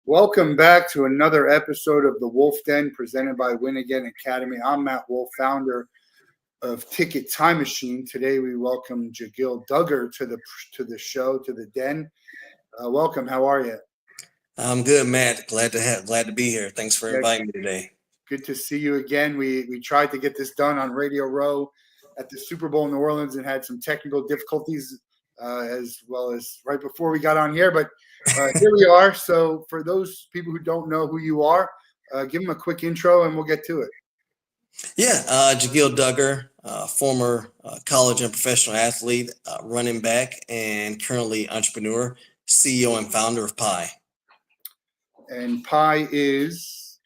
Welcome back to another episode of the Wolff Den presented by Win Again Academy. I'm Matt Wolff, founder of Ticket Time Machine. Today we welcome Jègil Dugger to the show, to the den. Welcome. How are you? I'm good, Matt. Glad to be here. Thanks for Yeah, inviting me today. good to see you again. We tried to get this done on Radio Row at the Super Bowl in New Orleans and had some technical difficulties as well as right before we got on here, but here we are. So for those people who don't know who you are, give them a quick intro and we'll get to it. Yeah, Jegil Dugger, former college and professional athlete, running back, and currently entrepreneur, CEO and founder of Pi. And Pi is?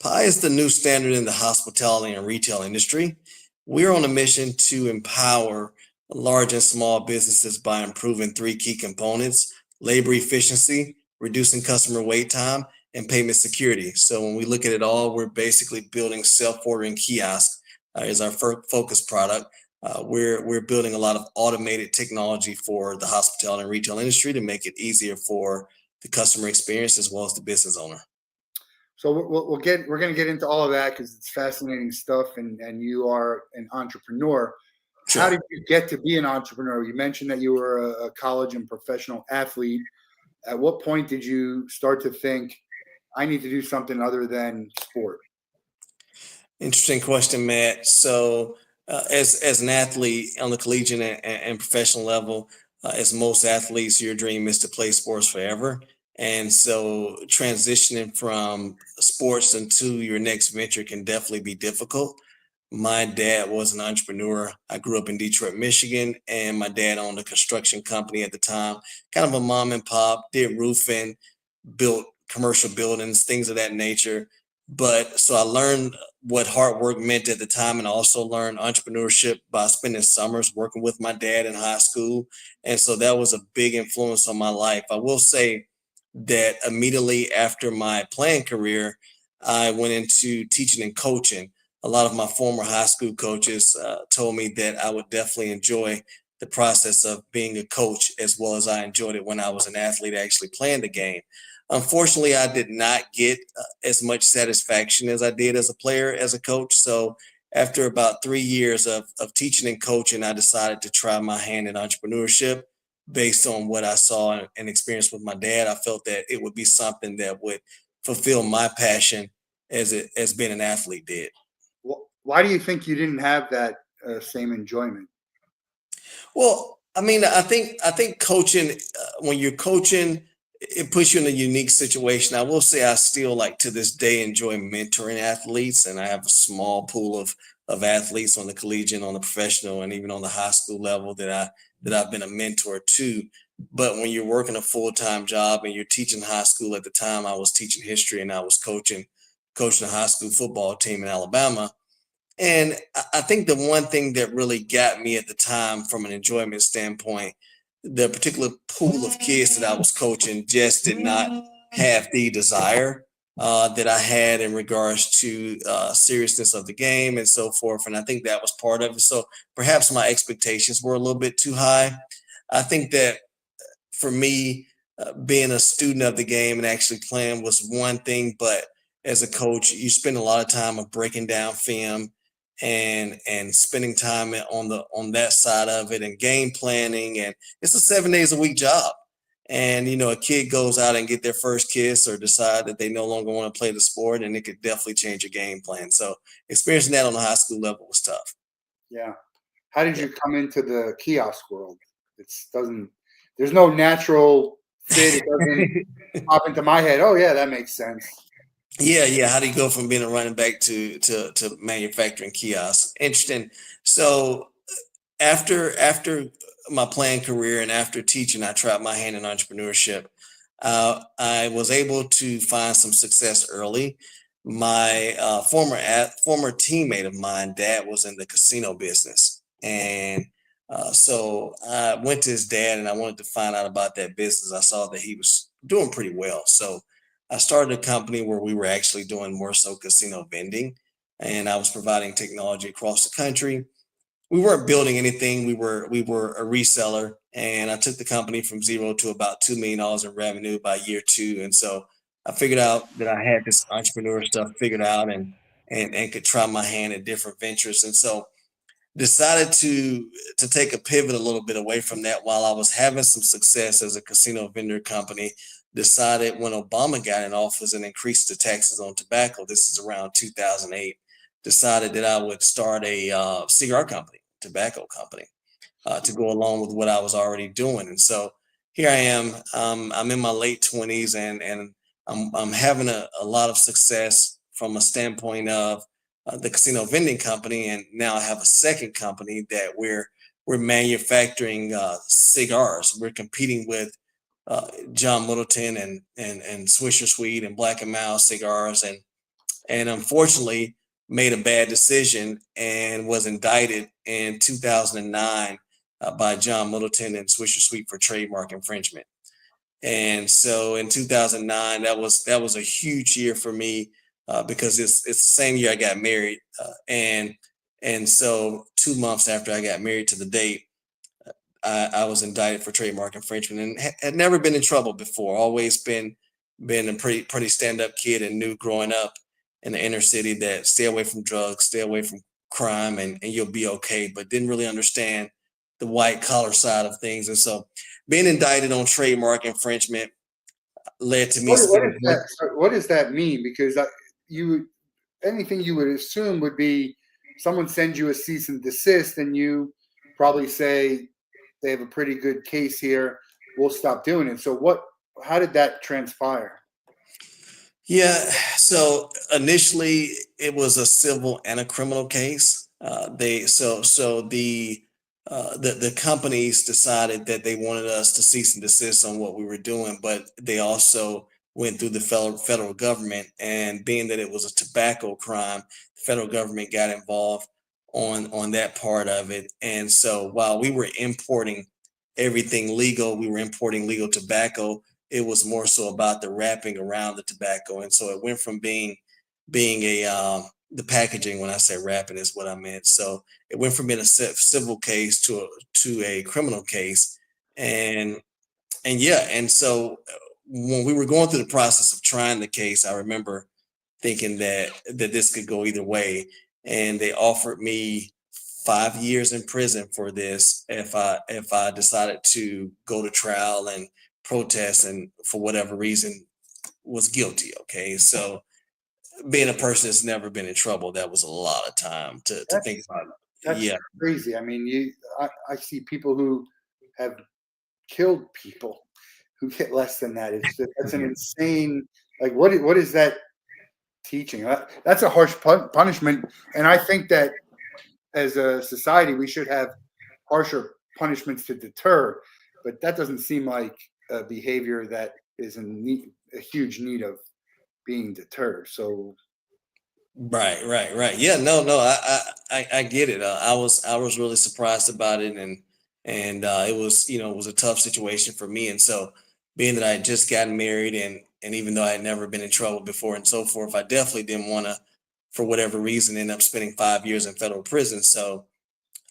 Pi is the new standard in the hospitality and retail industry. We're on a mission to empower large and small businesses by improving three key components: labor efficiency, reducing customer wait time, and payment security. So when we look at it all, we're basically building self-ordering kiosks is our focus product. We're building a lot of automated technology for the hospitality and retail industry to make it easier for the customer experience as well as the business owner. So we're going to get into all of that because it's fascinating stuff, and you are an entrepreneur. Sure. How did you get to be an entrepreneur? You mentioned that you were a college and professional athlete. At what point did you start to think, I need to do something other than sport? Interesting question, Matt. So as an athlete on the collegiate and professional level, as most athletes, your dream is to play sports forever. And so transitioning from sports into your next venture can definitely be difficult. My dad was an entrepreneur. I grew up in Detroit, Michigan, and my dad owned a construction company at the time, kind of a mom and pop, did roofing, built commercial buildings, things of that nature. But so I learned what hard work meant at the time, and I also learned entrepreneurship by spending summers working with my dad in high school. And so that was a big influence on my life. I will say that immediately after my playing career, I went into teaching and coaching. A lot of my former high school coaches told me that I would definitely enjoy the process of being a coach as well as I enjoyed it when I was an athlete actually playing the game. Unfortunately, I did not get as much satisfaction as I did as a player, as a coach. So after about 3 years of teaching and coaching, I decided to try my hand in entrepreneurship based on what I saw and experienced with my dad. I felt that it would be something that would fulfill my passion as being an athlete did. Why do you think you didn't have that same enjoyment? Well, I mean, I think coaching, when you're coaching, it puts you in a unique situation. I will say I still, like, to this day, enjoy mentoring athletes, and I have a small pool of athletes on the collegiate, on the professional, and even on the high school level that I've been a mentor to. But when you're working a full-time job and you're teaching high school, at the time I was teaching history and I was coaching a high school football team in Alabama. And I think the one thing that really got me at the time from an enjoyment standpoint, the particular pool of kids that I was coaching just did not have the desire that I had in regards to seriousness of the game and so forth. And I think that was part of it. So perhaps my expectations were a little bit too high. I think that for me, being a student of the game and actually playing was one thing, but as a coach, you spend a lot of time of breaking down film and spending time on that side of it and game planning, and it's a 7 days a week job. And a kid goes out and get their first kiss or decide that they no longer want to play the sport, and it could definitely change your game plan. So experiencing that on the high school level was tough. Yeah. How did you come into the kiosk world? There's no natural fit. It doesn't pop into my head. Oh yeah, that makes sense. Yeah. How do you go from being a running back to manufacturing kiosks? Interesting. So after my playing career and after teaching, I tried my hand in entrepreneurship. I was able to find some success early. My former teammate of mine, dad, was in the casino business, and so I went to his dad and I wanted to find out about that business. I saw that he was doing pretty well, so I started a company where we were actually doing more so casino vending, and I was providing technology across the country. We weren't building anything. We were a reseller, and I took the company from zero to about $2 million in revenue by year two. And so I figured out that I had this entrepreneur stuff figured out, and could try my hand at different ventures. And so decided to take a pivot a little bit away from that while I was having some success as a casino vendor company. Decided when Obama got in office and increased the taxes on tobacco, this is around 2008, decided that I would start a cigar company, tobacco company, to go along with what I was already doing. And so here I am. I'm in my late 20s, and I'm having a lot of success from a standpoint of the casino vending company, and now I have a second company that we're manufacturing cigars. We're competing with John Middleton and Swisher Sweet and Black and Mild cigars, and unfortunately made a bad decision and was indicted in 2009 by John Middleton and Swisher Sweet for trademark infringement. And so in 2009, that was a huge year for me, because it's the same year I got married, and so 2 months after I got married to the date, I was indicted for trademark infringement, and had never been in trouble before. Always been a pretty stand up kid, and knew growing up in the inner city that stay away from drugs, stay away from crime, and you'll be okay. But didn't really understand the white collar side of things, and so being indicted on trademark infringement led to me What is spending that? What does that mean? Because you anything you would assume would be someone sends you a cease and desist, and you probably say they have a pretty good case here. We'll stop doing it. So what? How did that transpire? Yeah, so initially it was a civil and a criminal case. They so the companies decided that they wanted us to cease and desist on what we were doing, but they also went through the federal government, and being that it was a tobacco crime, the federal government got involved on that part of it. And so while we were importing everything legal, we were importing legal tobacco. It was more so about the wrapping around the tobacco, and so it went from being a the packaging. When I say wrapping, is what I meant. So it went from being a civil case to a criminal case, and yeah, and so when we were going through the process of trying the case, I remember thinking that this could go either way, and they offered me 5 years in prison for this if I decided to go to trial and protest, and for whatever reason was guilty. Okay, so being a person that's never been in trouble, that was a lot of time to think That's about. that's Yeah, crazy. I mean, I see people who have killed people who get less than that. That's an insane. Like, what is that teaching? That's a harsh punishment, and I think that as a society we should have harsher punishments to deter. But that doesn't seem like a behavior that is a huge need of being deterred. So right. Yeah, no, I get it. I was really surprised about it, and it was, it was a tough situation for me. And so being that I had just gotten married, and even though I had never been in trouble before and so forth, I definitely didn't want to, for whatever reason, end up spending 5 years in federal prison. So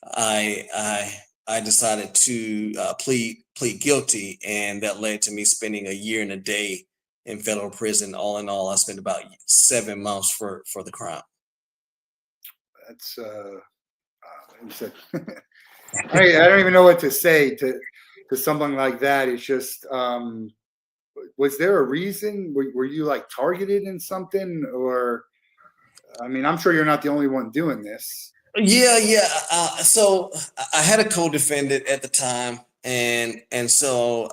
I I decided to plead guilty, and that led to me spending a year and a day in federal prison. All in all, I spent about 7 months for the crime. that's it's I don't even know what to say to someone like that. It's just was there a reason? Were you like targeted in something, or I mean, I'm sure you're not the only one doing this. Yeah. So I had a co-defendant at the time, and so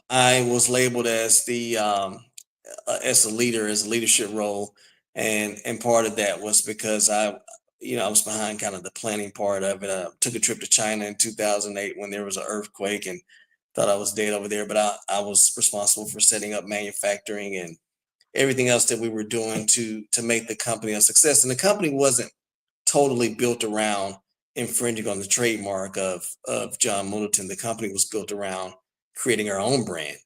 I was labeled as the as a leader, as a leadership role, and part of that was because I was behind kind of the planning part of it. I took a trip to China in 2008 when there was an earthquake, and thought I was dead over there, but I was responsible for setting up manufacturing and everything else that we were doing to make the company a success. And the company wasn't totally built around infringing on the trademark of John Middleton. The company was built around creating our own brand,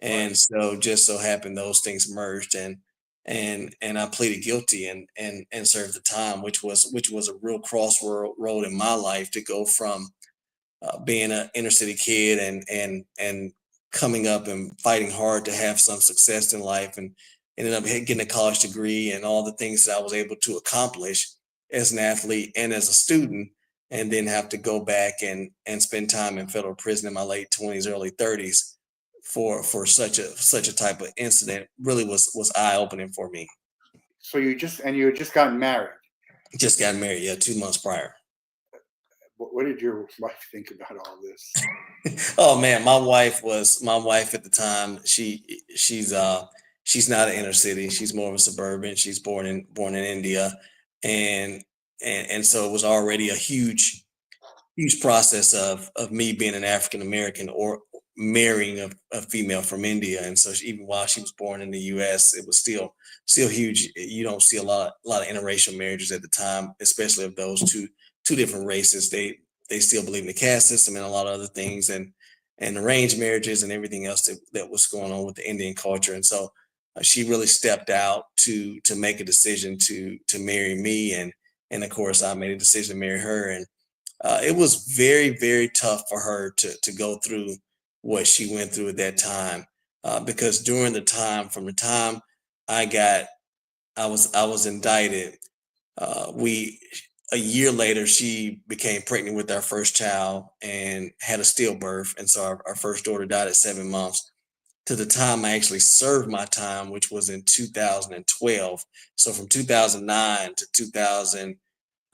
Right. and so just so happened those things merged, and I pleaded guilty and served the time, which was a real crossroad road in my life, to go from being an inner city kid and coming up and fighting hard to have some success in life, and ended up getting a college degree and all the things that I was able to accomplish as an athlete and as a student, and then have to go back and spend time in federal prison in my late 20s, early 30s for such a type of incident really was eye opening for me. So you had just gotten married. Just got married, yeah, 2 months prior. What did your wife think about all this? Oh man, my wife at the time. She's not an inner city. She's more of a suburban. She's born in India, and and so it was already a huge process of me being an African American or marrying a female from India. And so even while she was born in the U.S., it was still huge. You don't see a lot of interracial marriages at the time, especially of those two different races. They still believe in the caste system and a lot of other things, and arranged marriages and everything else that was going on with the Indian culture. And so she really stepped out to make a decision to marry me, and of course I made a decision to marry her. And it was very, very tough for her to go through what she went through at that time, because during the time, from the time I got, I was indicted. We A year later, she became pregnant with our first child and had a stillbirth, and so our first daughter died at 7 months. To the time I actually served my time, which was in 2012. So from 2009 to 2000,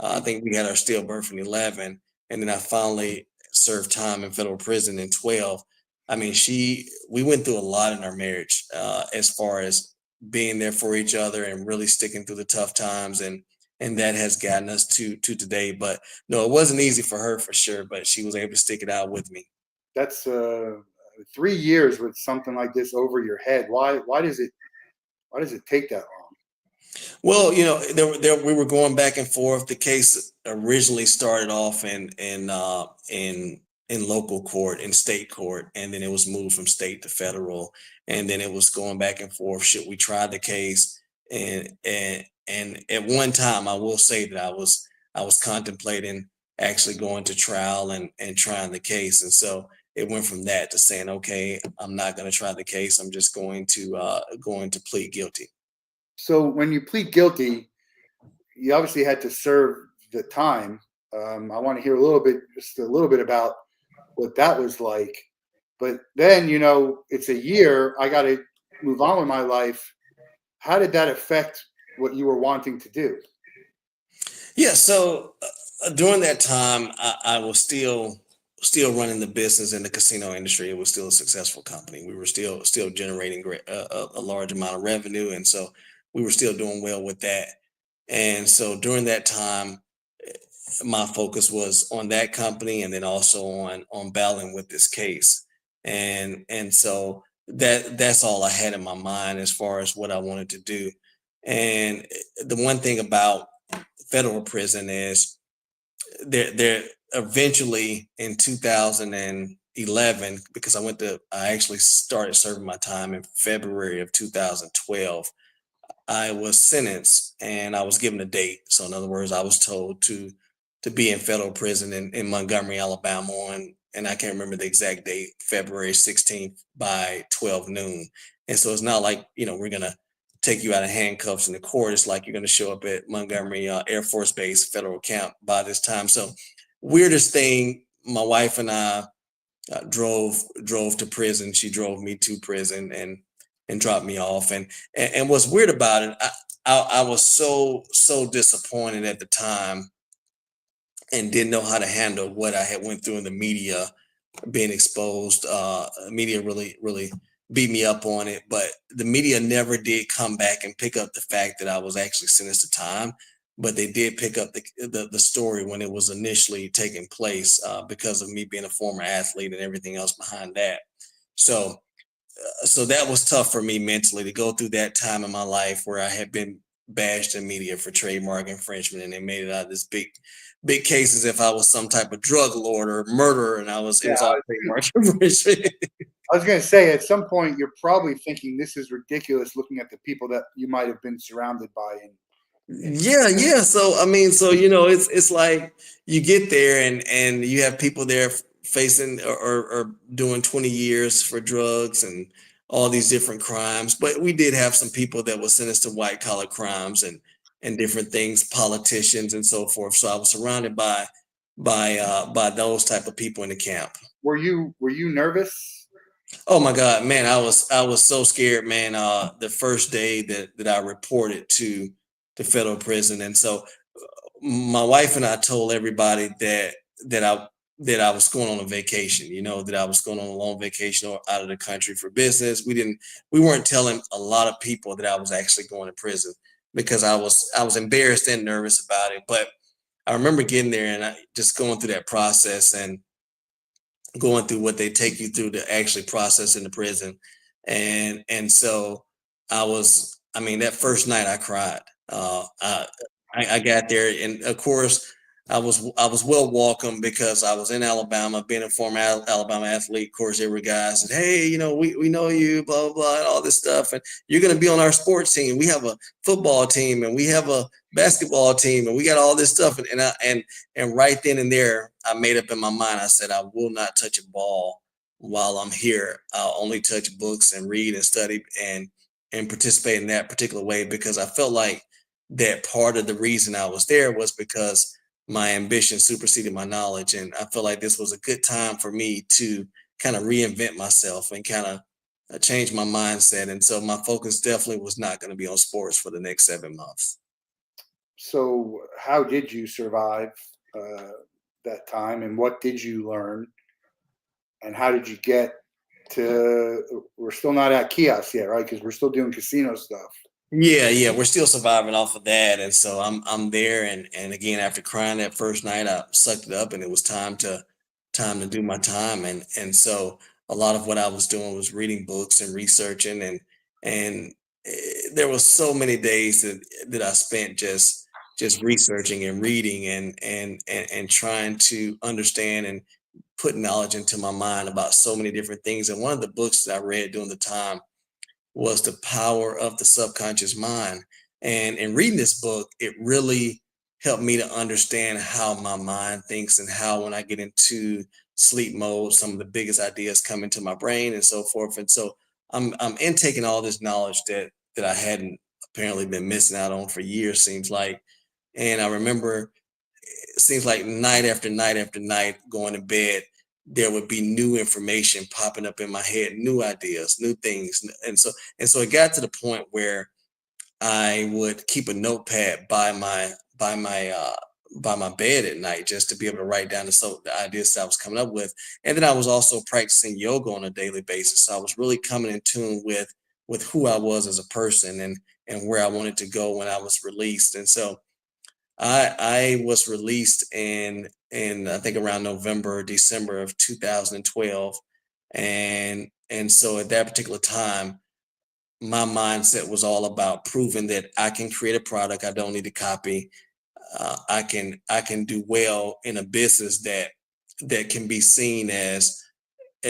I think we had our stillbirth in 11, and then I finally served time in federal prison in 12. I mean, we went through a lot in our marriage, as far as being there for each other and really sticking through the tough times, and that has gotten us to today. But no, it wasn't easy for her for sure, but she was able to stick it out with me. That's 3 years with something like this over your head. Why does it take that long? Well, we were going back and forth. The case originally started off in local court, in state court, and then it was moved from state to federal, and then it was going back and forth. Should we try the case? And at one time, I will say that I was contemplating actually going to trial and trying the case, and so it went from that to saying, okay, I'm not going to try the case. I'm just going to plead guilty. So when you plead guilty, you obviously had to serve the time. I want to hear just a little bit about what that was like. But then, it's a year. I got to move on with my life. How did that affect what you were wanting to do? Yeah, so during that time, I was still running the business in the casino industry. It was still a successful company. We were still generating a large amount of revenue, and so we were still doing well with that. And so during that time, my focus was on that company, and then also on battling with this case. And so that's all I had in my mind as far as what I wanted to do. And the one thing about federal prison is there eventually in 2011, because I actually started serving my time in February of 2012. I was sentenced and I was given a date. So in other words, I was told to be in federal prison in Montgomery, Alabama, and I can't remember the exact date, February 16th by 12 noon. And so it's not like, we're gonna take you out of handcuffs in the court. It's like you're gonna show up at Montgomery Air Force Base federal camp by this time. So weirdest thing, my wife and I drove to prison. She drove me to prison and dropped me off. And what's weird about it, I was so disappointed at the time and didn't know how to handle what I had went through in the media, being exposed. Media really beat me up on it, but the media never did come back and pick up the fact that I was actually sentenced to time. But they did pick up the story when it was initially taking place, because of me being a former athlete and everything else behind that. So so that was tough for me mentally to go through that time in my life where I had been bashed in media for trademark infringement, and they made it out of this big case as if I was some type of drug lord or murderer, and it Yeah, was all trademark infringement. I was going to say, at some point, you're probably thinking this is ridiculous, looking at the people that you might have been surrounded by. And Yeah. So I mean, it's like you get there and you have people there facing or doing 20 years for drugs and all these different crimes. But we did have some people that were sentenced to white collar crimes and different things, politicians and so forth. So I was surrounded by those type of people in the camp. Were you nervous? Oh my God, man, I was so scared, man. The first day that I reported to federal prison, and so my wife and I told everybody that I that I was going on a vacation. That I was going on a long vacation or out of the country for business. We weren't telling a lot of people that I was actually going to prison because I was embarrassed and nervous about it. But I remember getting there and I just going through that process and going through what they take you through to actually process in the prison. And so I mean, that first night I cried. I got there, and of course, I was well welcomed because I was in Alabama, being a former Alabama athlete. Of course, there were guys said, "Hey, we know you, blah blah blah, and all this stuff, and you're going to be on our sports team. We have a football team, and we have a basketball team, and we got all this stuff." And right then and there, I made up in my mind. I said, "I will not touch a ball while I'm here. I'll only touch books and read and study and participate in that particular way because I felt like that part of the reason I was there was because my ambition superseded my knowledge. And I felt like this was a good time for me to kind of reinvent myself and kind of change my mindset. And so my focus definitely was not going to be on sports for the next 7 months. So how did you survive uh, that time, and what did you learn, and how did you get to? We're still not at Kiosk yet, right? Because we're still doing casino stuff. Yeah, yeah, we're still surviving off of that, and so I'm there, and again, after crying that first night, I sucked it up, and it was time to do my time, and so a lot of what I was doing was reading books and researching, and there was so many days that I spent just researching and reading and trying to understand and put knowledge into my mind about so many different things. And one of the books that I read during the time was The Power of the Subconscious Mind. And in reading this book, it really helped me to understand how my mind thinks and how when I get into sleep mode, some of the biggest ideas come into my brain and so forth. And so I'm intaking all this knowledge that I hadn't apparently been missing out on for years, seems like. And I remember it seems like night after night after night going to bed, there would be new information popping up in my head, new ideas, new things. And so it got to the point where I would keep a notepad by my bed at night just to be able to write down the ideas that I was coming up with. And then I was also practicing yoga on a daily basis. So I was really coming in tune with who I was as a person and where I wanted to go when I was released. And so I was released in I think around November or December of 2012, and so at that particular time, my mindset was all about proving that I can create a product I don't need to copy. I can do well in a business that can be seen as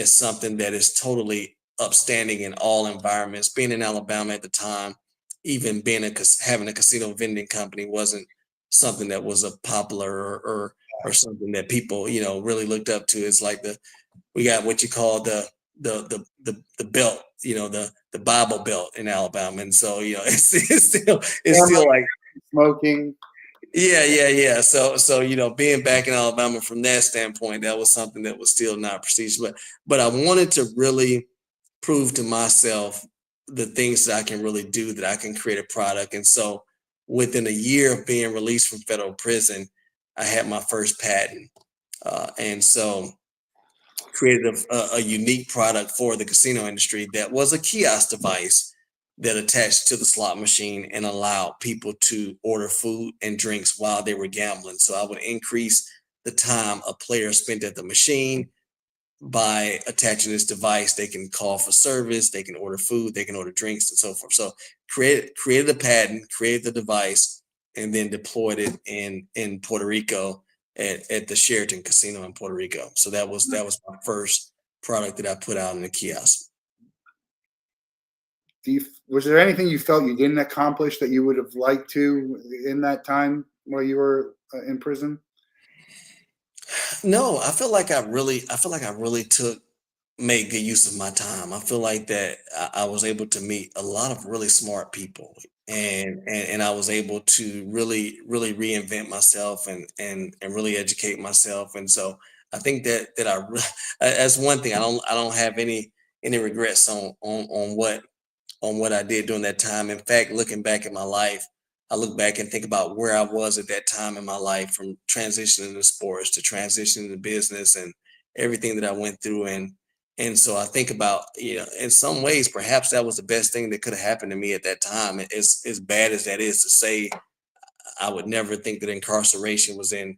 something that is totally upstanding in all environments. Being in Alabama at the time, even having a casino vending company wasn't something that was a popular or something that people really looked up to. It's like we got what you call the belt, the Bible belt in Alabama, and so it's still like Smoking. yeah, yeah, yeah. So being back in Alabama from that standpoint, that was something that was still not prestigious. But I wanted to really prove to myself the things that I can really do, that I can create a product. And so within a year of being released from federal prison, I had my first patent. And so created a unique product for the casino industry that was a kiosk device that attached to the slot machine and allowed people to order food and drinks while they were gambling. So I would increase the time a player spent at the machine by attaching this device. They can call for service, they can order food, they can order drinks, and so forth. So created a patent, created the device, and then deployed it in Puerto Rico at the Sheraton Casino in Puerto Rico. So that was my first product that I put out in the kiosk. Was there anything you felt you didn't accomplish that you would have liked to in that time while you were in prison? No, I feel like I really made good use of my time. I feel like that I was able to meet a lot of really smart people, and I was able to really reinvent myself and really educate myself. And so I think that that's one thing. I don't have any regrets on what I did during that time. In fact, looking back at my life, I look back and think about where I was at that time in my life, from transitioning to sports to transitioning to business and everything that I went through. And so I think about, in some ways, perhaps that was the best thing that could have happened to me at that time. As bad as that is to say, I would never think that incarceration was in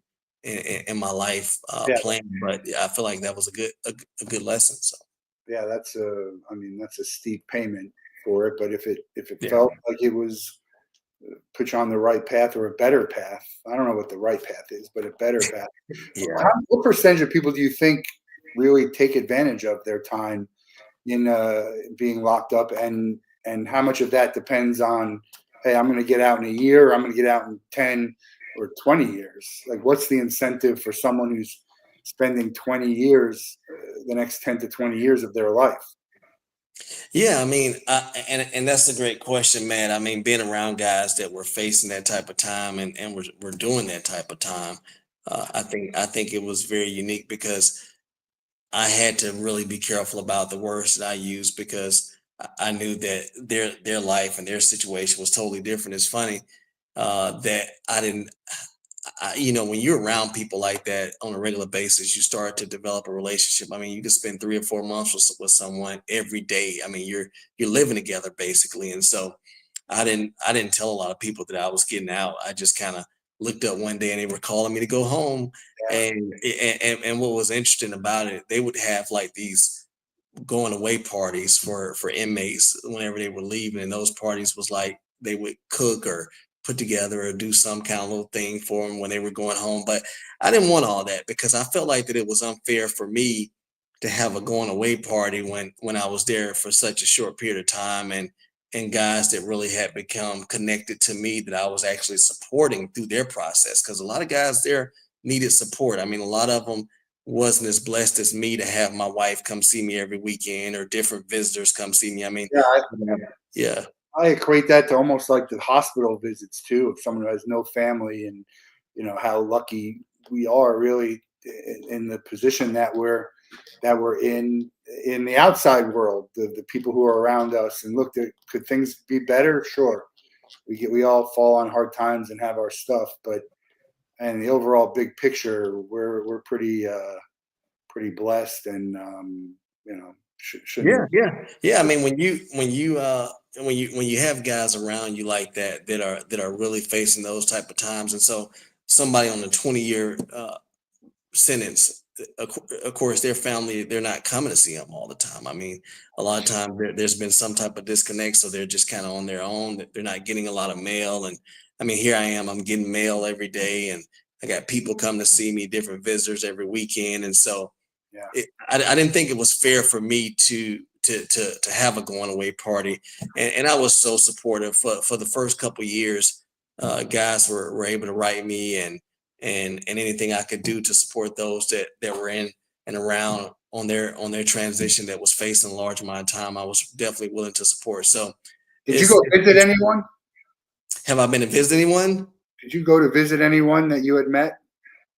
my life Yeah, plan, but I feel like that was a good lesson. So yeah, I mean, that's a steep payment for it, but if it yeah, felt like it was put you on the right path or a better path, I don't know what the right path is, but a better path. yeah. What percentage of people do you think really take advantage of their time in being locked up, and how much of that depends on, hey, I'm going to get out in a year, or I'm going to get out in 10 or 20 years? Like, what's the incentive for someone who's spending 20 years, the next 10 to 20 years of their life? Yeah, I mean, and that's a great question, man. I mean, being around guys that were facing that type of time and were doing that type of time, I think it was very unique because I had to really be careful about the words that I used because I knew that their life and their situation was totally different. It's funny that I didn't when you're around people like that on a regular basis, you start to develop a relationship. I mean, you can spend 3 or 4 months with someone every day. I mean, you're living together basically. And so I didn't tell a lot of people that I was getting out. I just kind of looked up one day and they were calling me to go home. Yeah, And what was interesting about it, they would have like these going away parties for inmates whenever they were leaving, and those parties was like they would cook or put together or do some kind of little thing for them when they were going home. But I didn't want all that because I felt like that it was unfair for me to have a going away party when I was there for such a short period of time, and guys that really had become connected to me that I was actually supporting through their process, because a lot of guys there needed support. I mean, a lot of them wasn't as blessed as me to have my wife come see me every weekend or different visitors come see me. I mean, yeah. yeah, I equate that to almost like the hospital visits too, of someone who has no family, and how lucky we are really in the position that we're in the outside world, the people who are around us. And look, could things be better? Sure, we all fall on hard times and have our stuff, but and the overall big picture, we're pretty blessed, and shouldn't. yeah. I mean, when you have guys around you like that that are really facing those type of times, and so somebody on a 20-year sentence, of course, their family, they're not coming to see them all the time. I mean, a lot of times there's been some type of disconnect, so they're just kind of on their own. They're not getting a lot of mail, and I mean, here I am, I'm getting mail every day, and I got people come to see me, different visitors every weekend, and so Yeah. I didn't think it was fair for me to have a going away party, and I was so supportive for the first couple of years. Guys were able to write me and anything I could do to support those that were in and around on their transition that was facing a large amount of time. I was definitely willing to support. So Did you go visit it's anyone? have I been to visit anyone? Did you go to visit anyone that you had met?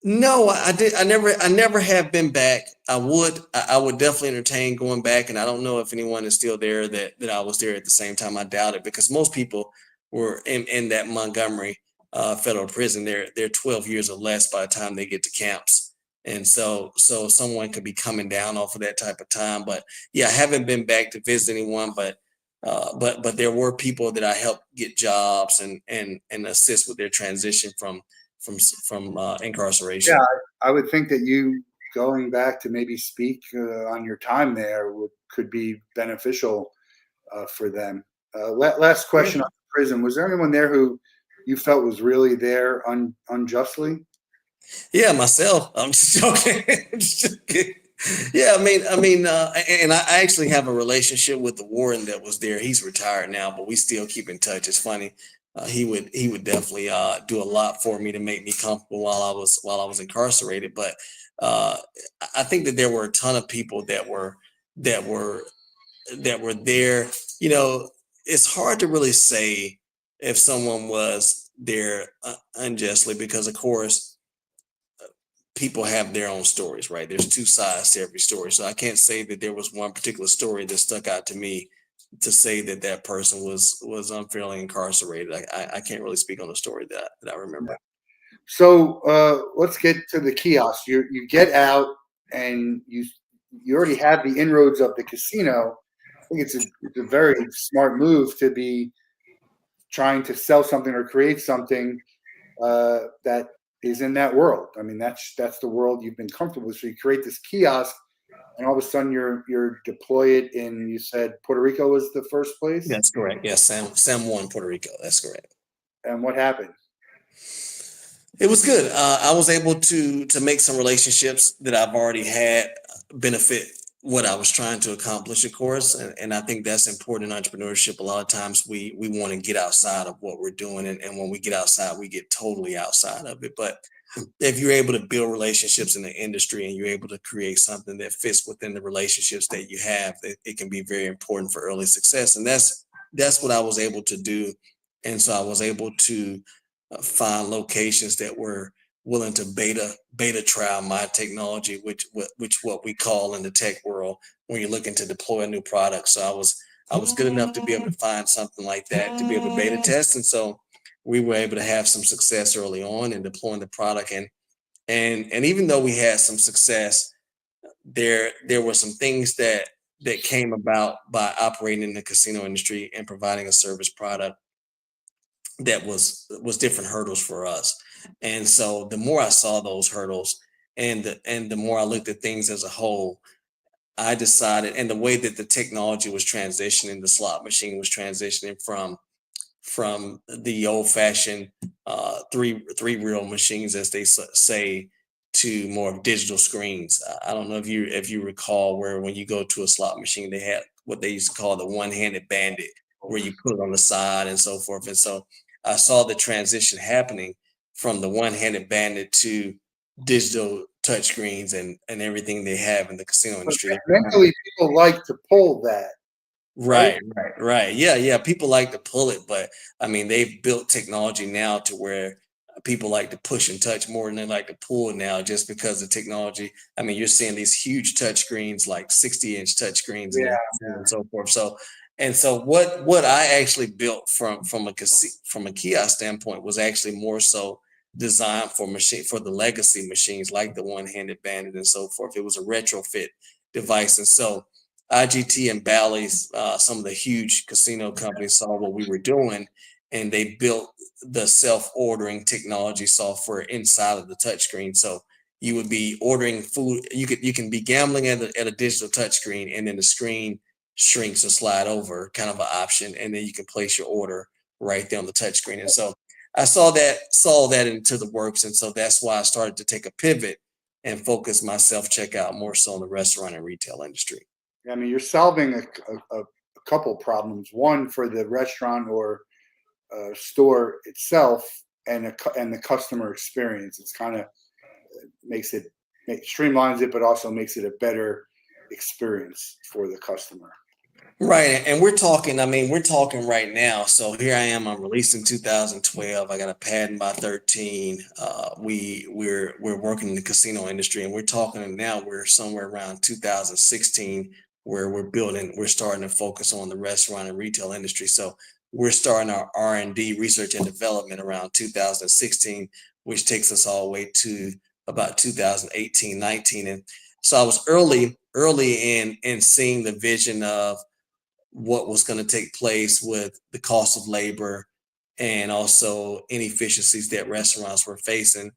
No, I did. I never have been back. I would definitely entertain going back, and I don't know if anyone is still there that I was there at the same time. I doubt it because most people were in that Montgomery federal prison. They're 12 years or less by the time they get to camps, and so someone could be coming down off of that type of time. But yeah, I haven't been back to visit anyone, but there were people that I helped get jobs and assist with their transition from Yeah, incarceration. I would think that you going back to maybe speak on your time there could be beneficial for them. Last Yeah, question on prison: was there anyone there who you felt was really there unjustly? yeah, myself. I'm just joking. Just kidding. Yeah, and I actually have a relationship with the warden that was there. He's retired now, but we still keep in touch. It's funny. he would definitely do a lot for me to make me comfortable while I was incarcerated. But uh, I think that there were a ton of people that were that were there. You know, it's hard to really say if someone was there unjustly, because of course people have their own stories, right? There's two sides to every story. So I can't say that there was one particular story that stuck out to me to say that that person was unfairly incarcerated. I can't really speak on the story that I remember. So let's get to the kiosk. You get out and you already have the inroads of the casino. I think it's a very smart move to be trying to sell something or create something that is in that world. I mean, that's the world you've been comfortable with. So you create this kiosk, and all of a sudden you're deploy it in. You said Puerto Rico was the first place, That's correct. Yes, San Juan, Puerto Rico. That's correct. and what happened? It was good. I was able to make some relationships that I've already had benefit what I was trying to accomplish, of course, and I think that's important in entrepreneurship. A lot of times we want to get outside of what we're doing, and when we get outside, we get totally outside of it. But if you're able to build relationships in the industry and you're able to create something that fits within the relationships that you have, it can be very important for early success. And that's what I was able to do. And so I was able to find locations that were willing to beta trial my technology, which what we call in the tech world when you're looking to deploy a new product. So I was good enough to be able to find something like that to be able to beta test, and so we were able to have some success early on in deploying the product. And even though we had some success, there were some things that came about by operating in the casino industry and providing a service product that was different hurdles for us. And so the more I saw those hurdles, and the more I looked at things as a whole, I decided, and the way that the technology was transitioning, the slot machine was transitioning from the old fashioned three reel machines, as they say, to more of digital screens. I don't know if you recall, where when you go to a slot machine, they had what they used to call the one handed bandit, where you put it on the side and so forth. And so I saw the transition happening from the one handed bandit to digital touchscreens and everything they have in the casino But industry. mentally, people like to pull that, right? Right. Yeah, yeah. People like to pull it, but I mean, they've built technology now to where people like to push and touch more than they like to pull now, just because of technology. I mean, you're seeing these huge touch screens, like 60-inch touch screens Yeah, and so forth. So what I actually built from a kiosk standpoint was actually more so designed for the legacy machines, like the one-handed bandit and so forth. It was a retrofit device, and so IGT and Bally's, some of the huge casino companies, saw what we were doing, and they built the self-ordering technology software inside of the touchscreen. So you would be ordering food. You can be gambling at a digital touchscreen, and then the screen shrinks or slide over, kind of an option, and then you can place your order right there on the touchscreen. And so I saw that into the works, and so that's why I started to take a pivot and focus my self checkout more so in the restaurant and retail industry. I mean, you're solving a couple problems. One for the restaurant or store itself, and and the customer experience. It's kind of makes it streamlines it, but also makes it a better experience for the customer. Right, and I mean, we're talking right now. So here I am. I'm released in 2012. I got a patent by 13. We're working in the casino industry, and we're talking now. We're somewhere around 2016, where we're starting to focus on the restaurant and retail industry. So we're starting our R&D, research and development, around 2016, which takes us all the way to about 2018, 19. And so I was early in seeing the vision of what was going to take place with the cost of labor, and also inefficiencies that restaurants were facing.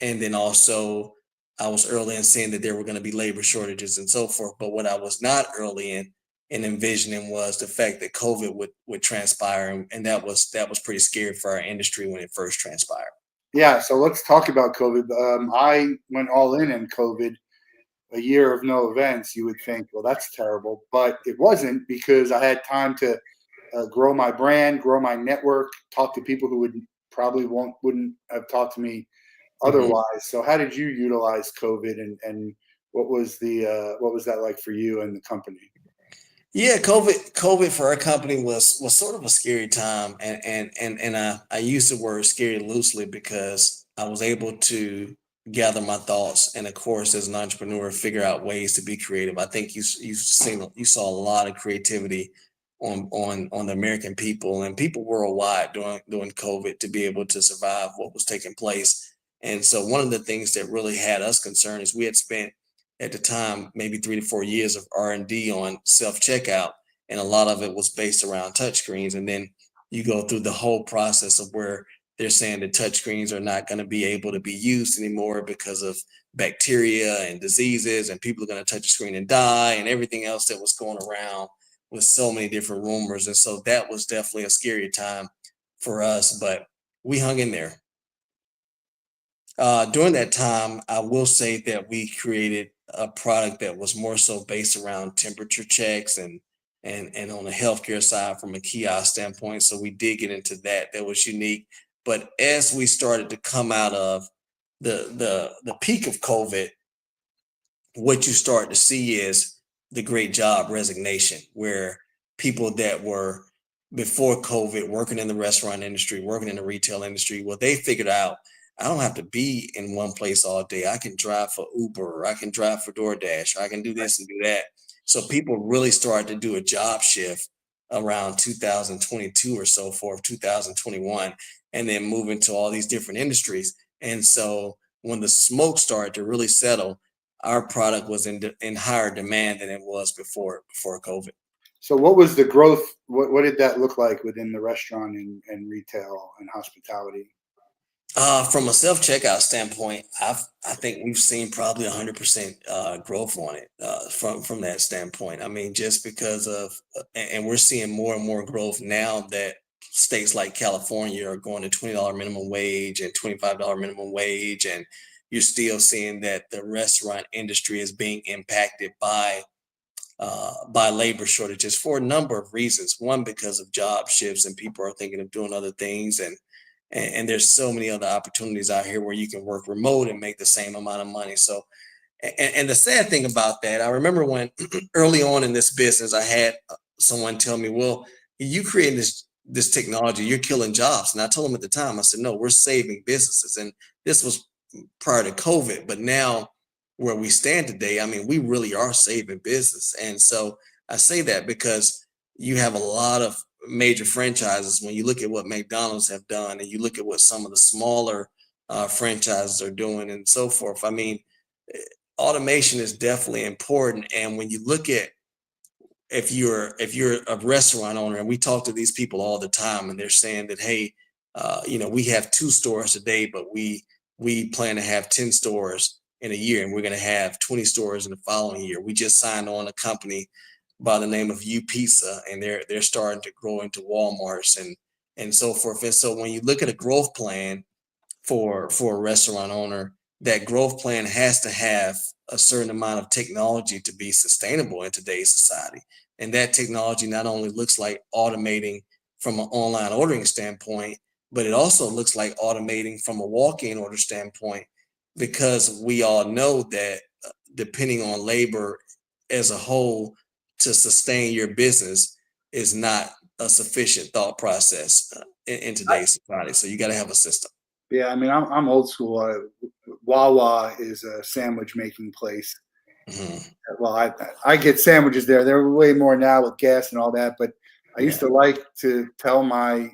And then also, I was early in seeing that there were going to be labor shortages and so forth. But what I was not early in envisioning was the fact that COVID would transpire, and that was pretty scary for our industry when it first transpired. Yeah, so let's talk about COVID. I went all in COVID. A year of no events, you would think, well, that's terrible, but it wasn't, because I had time to grow my brand, grow my network, talk to people who wouldn't have talked to me Mhm. otherwise. So how did you utilize COVID, and what was that like for you and the company? Yeah, COVID for our company was sort of a scary time, and I use the word scary loosely because I was able to gather my thoughts and, of course, as an entrepreneur, figure out ways to be creative. I think you saw a lot of creativity on the American people and people worldwide during COVID to be able to survive what was taking place. And so one of the things that really had us concerned is we had spent at the time maybe 3 to 4 years of R&D on self checkout, and a lot of it was based around touchscreens. And then you go through the whole process of where they're saying that touchscreens are not going to be able to be used anymore because of bacteria and diseases, and people are going to touch a screen and die, and everything else that was going around with so many different rumors. And so that was definitely a scary time for us, but we hung in there. During that time, I will say that we created a product that was more so based around temperature checks and on the healthcare side from a kiosk standpoint. So we did get into that. That was unique. But as we started to come out of the peak of COVID, what you start to see is the great job resignation, where people that were before COVID working in the restaurant industry, working in the retail industry, well, they figured out I don't have to be in one place all day. I can drive for Uber, or I can drive for DoorDash, or I can do this and do that. So people really started to do a job shift around 2022 or so forth, 2021, and then move into all these different industries. And so when the smoke started to really settle, our product was in higher demand than it was before COVID. So what was the growth? What did that look like within the restaurant and retail and hospitality? From a self checkout standpoint, I think we've seen probably 100% growth on it from that standpoint. I mean, just because of, and we're seeing more and more growth now that states like California are going to $20 minimum wage and $25 minimum wage, and you're still seeing that the restaurant industry is being impacted by labor shortages for a number of reasons. One, because of job shifts and people are thinking of doing other things, and there's so many other opportunities out here where you can work remote and make the same amount of money. So, and the sad thing about that, I remember when early on in this business, I had someone tell me, "Well, you creating this technology, you're killing jobs." And I told them at the time, I said, "No, we're saving businesses." And this was prior to COVID, but now where we stand today, I mean, we really are saving business. And so I say that because you have a lot of major franchises. When you look at what McDonald's have done, and you look at what some of the smaller franchises are doing, and so forth. I mean, eh, automation is definitely important. And when you look at if you're a restaurant owner, and we talk to these people all the time, and they're saying that, hey, we have 2 stores today, but we plan to have 10 stores in a year, and we're going to have 20 stores in the following year. We just signed on a company by the name of U Pizza, and they're starting to grow into Walmarts and so forth. And so when you look at a growth plan for a restaurant owner, that growth plan has to have a certain amount of technology to be sustainable in today's society. And that technology not only looks like automating from an online ordering standpoint, but it also looks like automating from a walk-in order standpoint, because we all know that depending on labor as a whole to sustain your business is not a sufficient thought process in today's society. So you got to have a system. Yeah, I mean, I'm old school. Wawa is a sandwich making place. Mhm. Well, I get sandwiches there. They're way more now with gas and all that. But I used Yeah. to like to tell my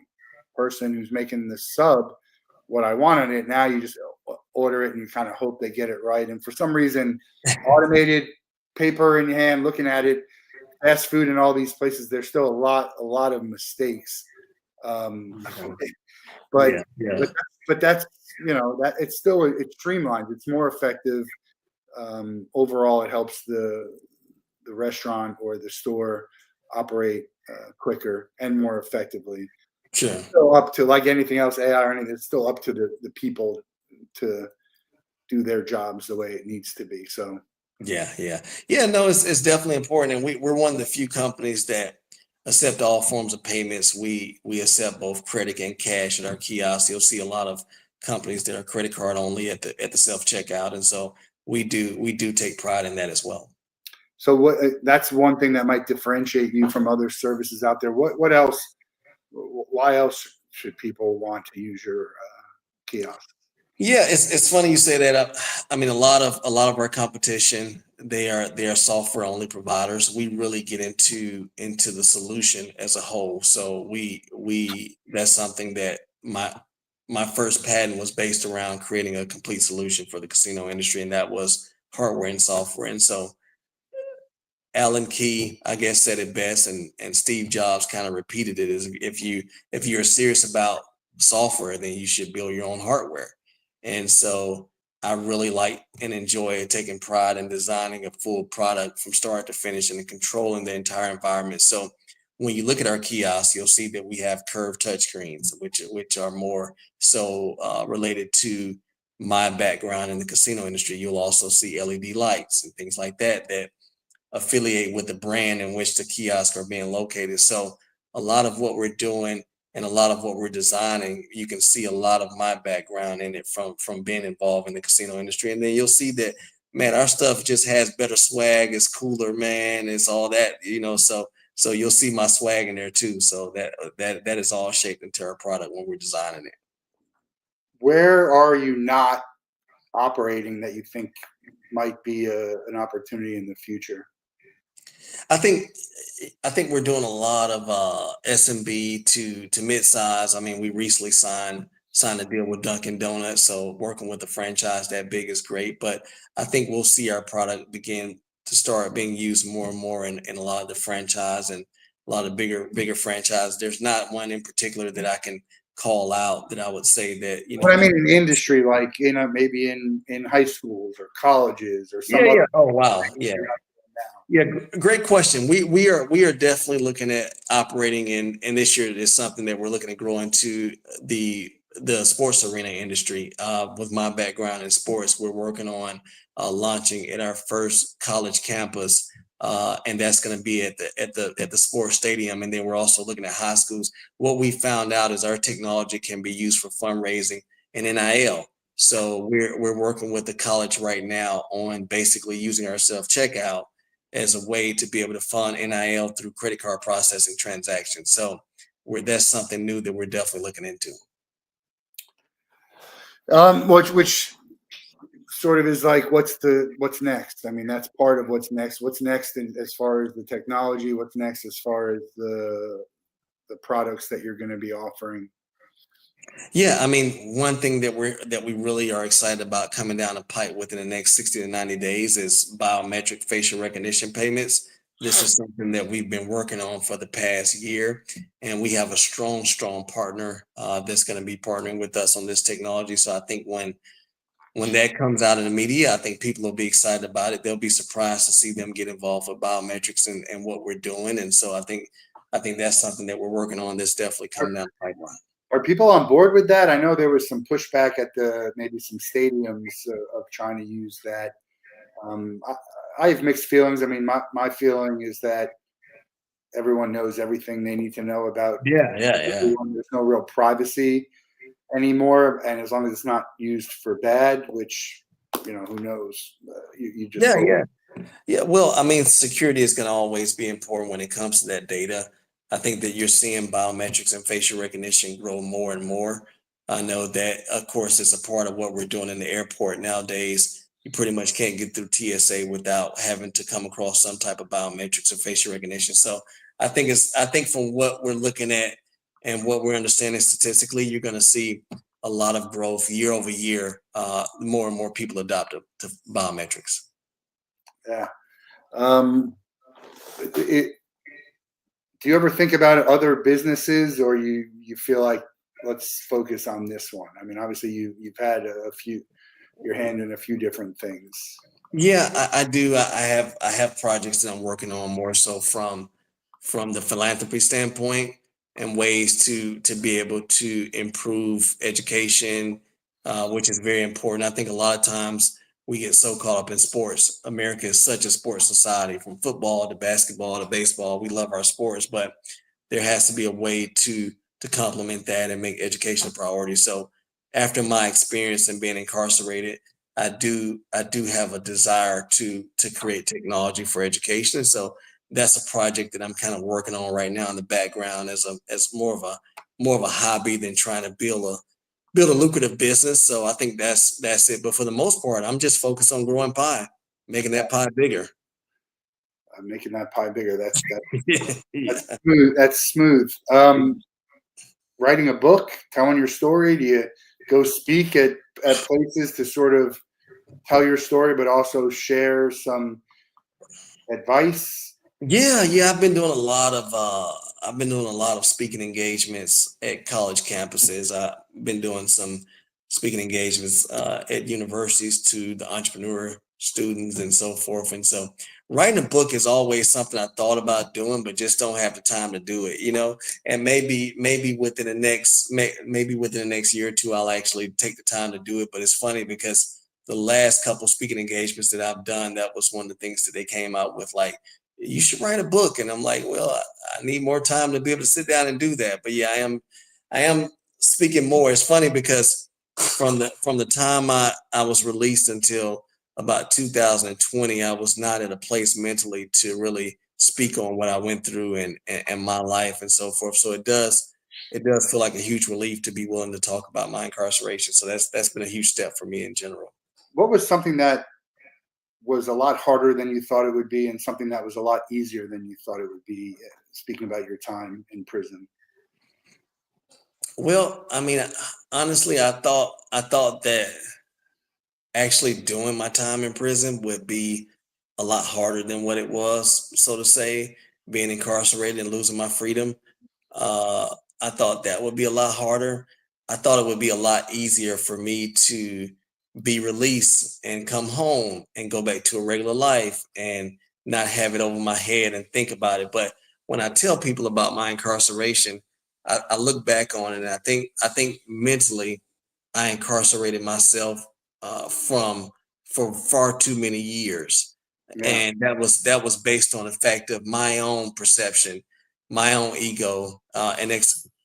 person who's making the sub what I want on it. Now you just order it and you kind of hope they get it right. And for some reason, automated, paper in your hand, looking at it, fast food in all these places, there's still a lot of mistakes. Um, Mhm. but Yeah. Yeah. but that's that it's streamlined. It's more effective. Overall, it helps the restaurant or the store operate quicker and more effectively. Sure. Still up to, like anything else, AI or anything. It's still up to the people to do their jobs the way it needs to be. So Yeah, yeah, yeah. No, it's definitely important, and we're one of the few companies that accept all forms of payments. We accept both credit and cash at our kiosk. You'll see a lot of companies that are credit card only at the self checkout, and so we do take pride in that as well. So that's one thing that might differentiate you from other services out there. What else? Why else should people want to use your kiosk? Yeah, it's funny you say that. I mean, a lot of our competition, they are software only providers. We really get into the solution as a whole. So we that's something that my first patent was based around creating a complete solution for the casino industry, and that was hardware and software. And so Alan Key, I guess, said it best, and Steve Jobs kind of repeated it: is if you're serious about software, then you should build your own hardware. And so I really like and enjoy taking pride in designing a full product from start to finish and controlling the entire environment. So when you look at our kiosks, you'll see that we have curved touchscreens, which are more so related to my background in the casino industry. You'll also see LED lights and things like that affiliate with the brand in which the kiosks are being located. So a lot of what we're doing and a lot of what we're designing, you can see a lot of my background in it from being involved in the casino industry. And then you'll see that, man, our stuff just has better swag, it's cooler, man, it's all that. So you'll see my swag in there too. So that is all shaped into our product when we're designing it. Where are you not operating that you think might be an opportunity in the future? I think I think we're doing a lot of SMB to mid-size. I mean, we recently signed a deal with Dunkin' Donuts, so working with a franchise that big is great. But I think we'll see our product begin to start being used more and more in a lot of the franchise and a lot of bigger franchise. There's not one in particular that I can call out that I would say that But I mean, in industry, like maybe in high schools or colleges or Yeah, some other yeah. Oh, wow. Yeah. industry out there now. Yeah, great question. We are definitely looking at operating and this year is something that we're looking to grow into the sports arena industry. With my background in sports, we're working on launching at our first college campus, and that's going to be at the sports stadium. And then we're also looking at high schools. What we found out is our technology can be used for fundraising and NIL. So we're working with the college right now on basically using our self checkout as a way to be able to fund NIL through credit card processing transactions. So that's something new that we're definitely looking into. Which sort of is like, what's next? I mean, that's part of what's next. What's next as far as the technology? What's next as far as the products that you're going to be offering? Yeah, I mean, one thing that we really are excited about coming down the pipe within the next 60 to 90 days is biometric facial recognition payments. This is something that we've been working on for the past year, and we have a strong partner that's going to be partnering with us on this technology. So I think when that comes out in the media, I think people will be excited about it. They'll be surprised to see them get involved with biometrics and what we're doing. And so I think that's something that we're working on that's definitely coming down the pipeline. Are people on board with that? I know there was some pushback at maybe some stadiums of trying to use that. I have mixed feelings. I mean, my feeling is that everyone knows everything they need to know about Yeah. everyone. There's no real privacy anymore, and as long as it's not used for bad, which who knows? You just hope. Yeah, well, I mean, security is going to always be important when it comes to that data. I think that you're seeing biometrics and facial recognition grow more and more. I know that, of course, it's a part of what we're doing in the airport nowadays. You pretty much can't get through TSA without having to come across some type of biometrics or facial recognition. So I think from what we're looking at and what we're understanding statistically, you're going to see a lot of growth year over year. More and more people adopt to biometrics. Yeah. Um, do you ever think about other businesses, or you feel like let's focus on this one? I mean, obviously you've had your hand in a few different things. Yeah, I do. I have projects that I'm working on more so from the philanthropy standpoint and ways to be able to improve education, which is very important. I think a lot of times we get so caught up in sports. America is such a sports society, from football to basketball to baseball. We love our sports, but there has to be a way to complement that and make education a priority. So after my experience in being incarcerated, I do have a desire to create technology for education. So that's a project that I'm kind of working on right now in the background as more of a hobby than trying to build a lucrative business. So I think that's it. But for the most part, I'm just focused on growing pie, making that pie bigger. Making that pie bigger. Yeah, That's yeah. smooth. That's smooth. Writing a book, telling your story. Do you go speak at places to sort of tell your story, but also share some advice? Yeah, yeah, I've been doing a lot of speaking engagements at college campuses. I've been doing some speaking engagements at universities to the entrepreneur students and so forth. And so writing a book is always something I thought about doing, but just don't have the time to do it, you know. And maybe within the maybe within the next year or two, I'll actually take the time to do it. But it's funny because the last couple speaking engagements that I've done, that was one of the things that they came out with, like, you should write a book. And I'm like, well, I need more time to be able to sit down and do that. But yeah, I am speaking more. It's funny because from the time I was released until about 2020, I was not at a place mentally to really speak on what I went through and my life and so forth. So it does feel like a huge relief to be willing to talk about my incarceration. So that's been a huge step for me in general. What was something that was a lot harder than you thought it would be, and something that was a lot easier than you thought it would be? Speaking about your time in prison. Well, I mean, honestly, I thought that actually doing my time in prison would be a lot harder than what it was, so to say, being incarcerated and losing my freedom. Uh, I thought that would be a lot harder. I thought it would be a lot easier for me to be released and come home and go back to a regular life and not have it over my head and think about it. But when I tell people about my incarceration, I look back on it and I think mentally I incarcerated myself from for far too many years, Yeah. and that was based on the fact of my own perception, my own ego, and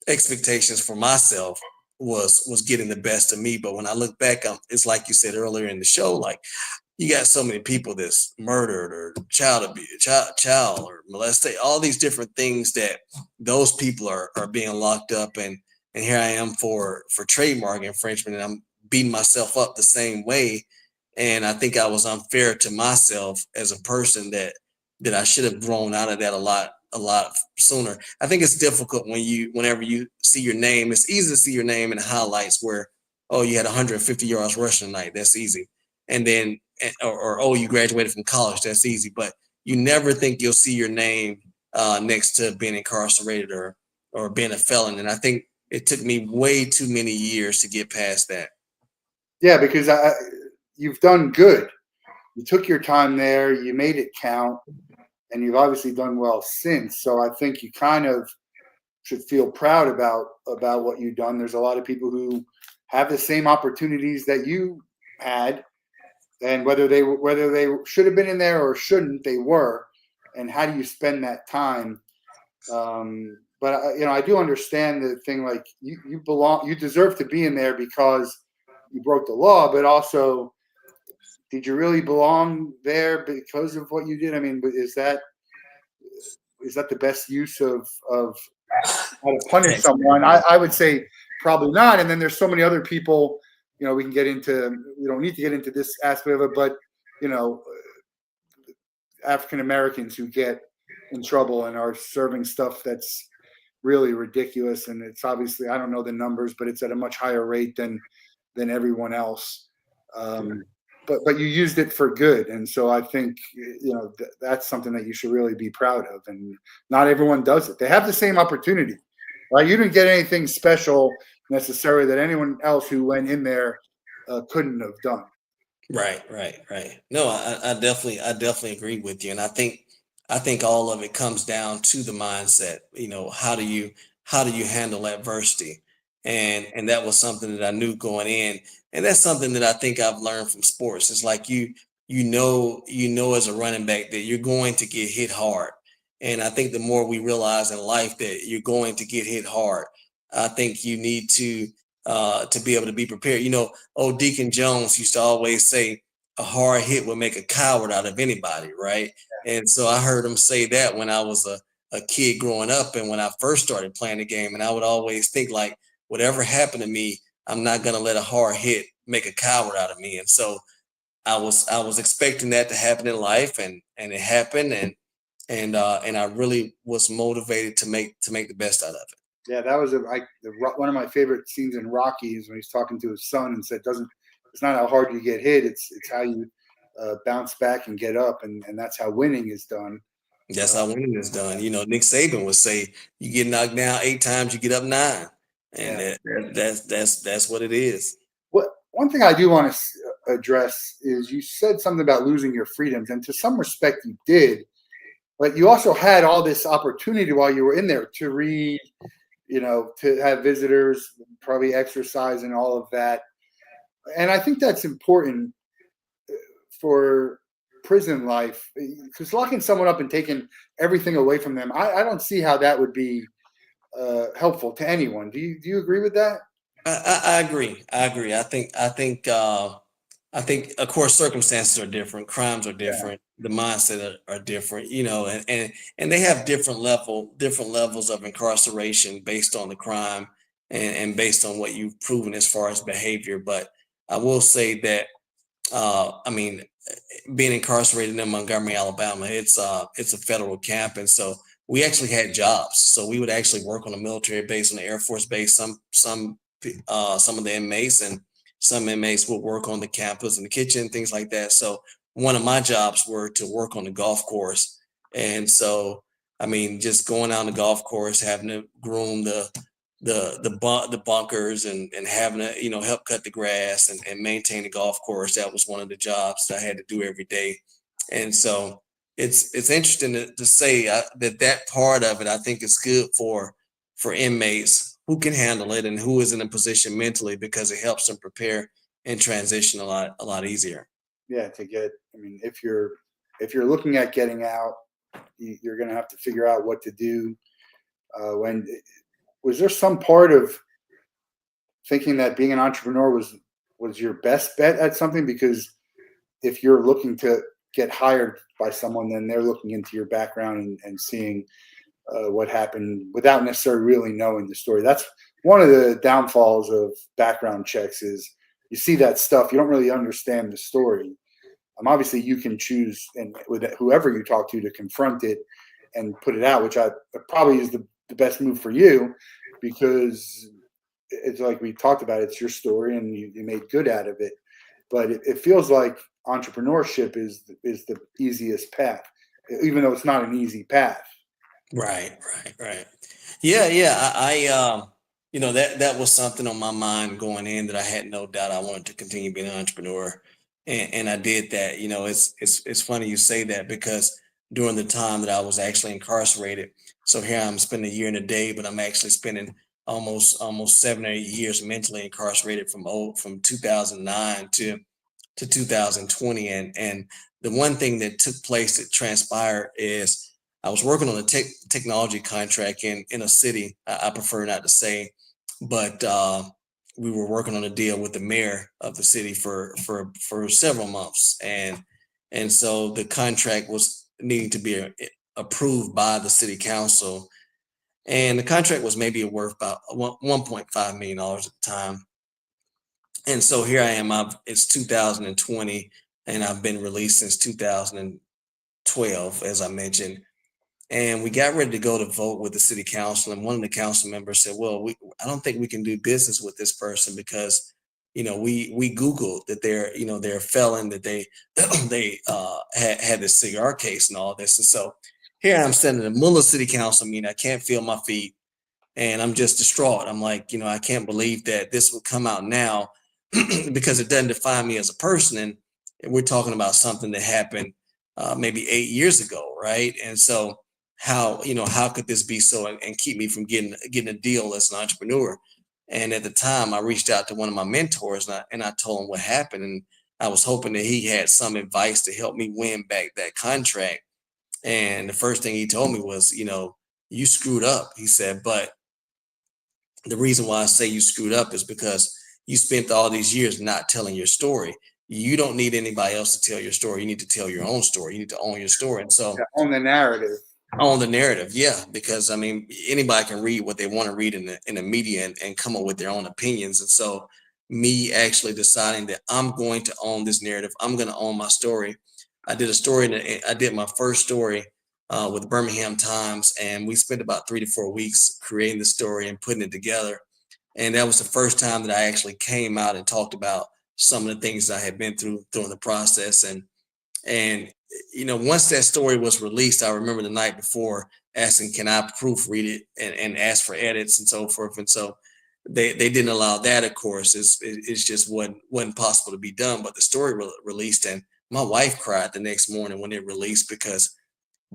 expectations for myself was getting the best of me. But when I look back, it's like you said earlier in the show, like you got so many people that's murdered or child abuse, child or molested, all these different things that those people are being locked up, and here I am for trademark infringement, and I'm beating myself up the same way. And I think I was unfair to myself as a person that I should have grown out of that a lot sooner. I think it's difficult whenever you see your name. It's easy to see your name in the highlights where, oh, you had 150 yards rushing tonight. That's easy. And then or oh, you graduated from college. That's easy. But you never think you'll see your name next to being incarcerated or being a felon. And I think it took me way too many years to get past that. Yeah, because you've done good. You took your time there. You made it count, and you've obviously done well since. So I think you kind of should feel proud about what you've done. There's a lot of people who have the same opportunities that you had, and whether they should have been in there or shouldn't, they were. And how do you spend that time? But I do understand the thing. Like you belong, you deserve to be in there because you broke the law. But also, did you really belong there because of what you did? I mean, is that the best use of how to punish someone? I would say probably not. And then there's so many other people. We can get into. We don't need to get into this aspect of it, but you know, African Americans who get in trouble and are serving stuff that's really ridiculous. And it's obviously, I don't know the numbers, but it's at a much higher rate than everyone else. Um, but you used it for good, and so I think that's something that you should really be proud of. And not everyone does it. They have the same opportunity, right? You didn't get anything special necessarily that anyone else who went in there couldn't have done. Right, right, right. No, I definitely agree with you, and I think all of it comes down to the mindset. How do you handle adversity? And that was something that I knew going in. And that's something that I think I've learned from sports. It's like you know as a running back that you're going to get hit hard. And I think the more we realize in life that you're going to get hit hard, I think you need to be able to be prepared. Old Deacon Jones used to always say a hard hit would make a coward out of anybody, right? And so I heard him say that when I was a kid growing up and when I first started playing the game. And I would always think like, whatever happened to me, I'm not gonna let a hard hit make a coward out of me. And so I was expecting that to happen in life, and it happened, and I really was motivated to make the best out of it. Yeah, that was one of my favorite scenes in Rocky is when he's talking to his son and said, "Doesn't it's not how hard you get hit; it's how you bounce back and get up, and that's how winning is done." That's how winning is done. Nick Saban would say, "You get knocked down 8 times, you get up nine," and Yeah. that's what it is. What one thing I do want to address is you said something about losing your freedoms, and to some respect you did, but you also had all this opportunity while you were in there to read, to have visitors, probably exercise and all of that. And I think that's important for prison life because locking someone up and taking everything away from them, I don't see how that would be helpful to anyone. Do you agree with that? I agree. I agree. I think of course circumstances are different, crimes are Yeah, different, the mindset are different, and they have different levels of incarceration based on the crime and based on what you've proven as far as behavior. But I will say that I mean, being incarcerated in Montgomery, Alabama, it's a federal camp, and so we actually had jobs. So we would actually work on a military base, on the Air Force base. Some of the inmates, and some inmates would work on the campus in the kitchen, things like that. So one of my jobs were to work on the golf course, and so I mean, just going out on the golf course, having to groom the bunkers, and having to help cut the grass, and maintain the golf course. That was one of the jobs that I had to do every day. And so it's interesting to say that part of it I think is good for inmates who can handle it and who is in a position mentally, because it helps them prepare and transition a lot easier. yeah. I mean, if you're looking at getting out, you're going to have to figure out what to do. When was there some part of thinking that being an entrepreneur was your best bet at something? Because if you're looking to get hired by someone, then they're looking into your background and seeing what happened without necessarily really knowing the story. That's one of the downfalls of background checks is you see that stuff, you don't really understand the story. Obviously, you can choose and with whoever you talk to confront it and put it out, which I probably is the best move for you because it's like we talked about. It's your story, and you made good out of it. But it feels like entrepreneurship is the easiest path, even though it's not an easy path. Right, right. Yeah, yeah. That was something on my mind going in, that I had no doubt I wanted to continue being an entrepreneur, and I did that. It's funny you say that, because during the time that I was actually incarcerated, so here I'm spending a year and a day, but I'm actually spending almost 7 or 8 years mentally incarcerated from 2009 to 2020. And the one thing that took place that transpired is I was working on a technology contract in a city. I prefer not to say, but we were working on a deal with the mayor of the city for several months, and so the contract was needing to be approved by the city council, and the contract was maybe worth about $1.5 million at the time. And so here I am. It's 2020, and I've been released since 2012, as I mentioned. And we got ready to go to vote with the city council, and one of the council members said, "Well, I don't think we can do business with this person because, we Googled that they're a felon, that they had this cigar case and all this." And so here I'm sitting in the middle of city council meeting. I can't feel my feet, and I'm just distraught. I'm like, I can't believe that this would come out now, because it doesn't define me as a person. And we're talking about something that happened maybe 8 years ago, right? And so how could this be so, and keep me from getting a deal as an entrepreneur? And at the time, I reached out to one of my mentors and I told him what happened. And I was hoping that he had some advice to help me win back that contract. And the first thing he told me was, you screwed up. He said, but the reason why I say you screwed up is because you spent all these years not telling your story. You don't need anybody else to tell your story. You need to tell your own story. You need to own your story. And so on the narrative. On the narrative, yeah, because I mean, anybody can read what they want to read in the media and come up with their own opinions. And so, me actually deciding that I'm going to own this narrative, I'm going to own my story. I did a story, I did my first story with Birmingham Times, and we spent about 3 to 4 weeks creating the story and putting it together. And that was the first time that I actually came out and talked about some of the things I had been through during the process. And once that story was released, I remember the night before asking, can I proofread it and ask for edits and so forth. And so they didn't allow that, of course. It's just wasn't possible to be done. But the story released, and my wife cried the next morning when it released, because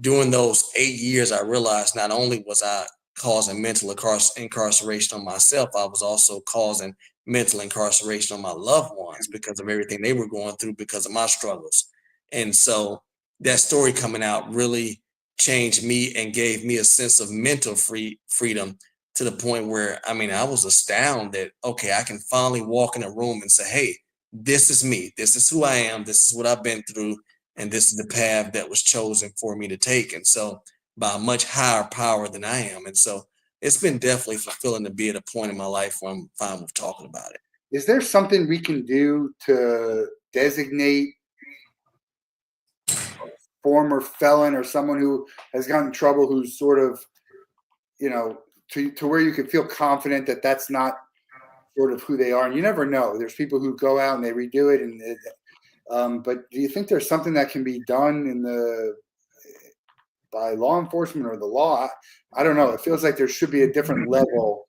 during those 8 years, I realized not only was I causing mental incarceration on myself, I was also causing mental incarceration on my loved ones because of everything they were going through because of my struggles. And so that story coming out really changed me and gave me a sense of mental freedom, to the point where, I mean, I was astounded that, okay, I can finally walk in a room and say, hey, this is me. This is who I am. This is what I've been through. And this is the path that was chosen for me to take. And so, by a much higher power than I am. And so it's been definitely fulfilling to be at a point in my life where I'm fine with talking about it. Is there something we can do to designate former felon or someone who has gotten in trouble, who's sort of, to where you can feel confident that that's not sort of who they are? And you never know. There's people who go out and they redo it. But do you think there's something that can be done by law enforcement or the law? I don't know. It feels like there should be a different level.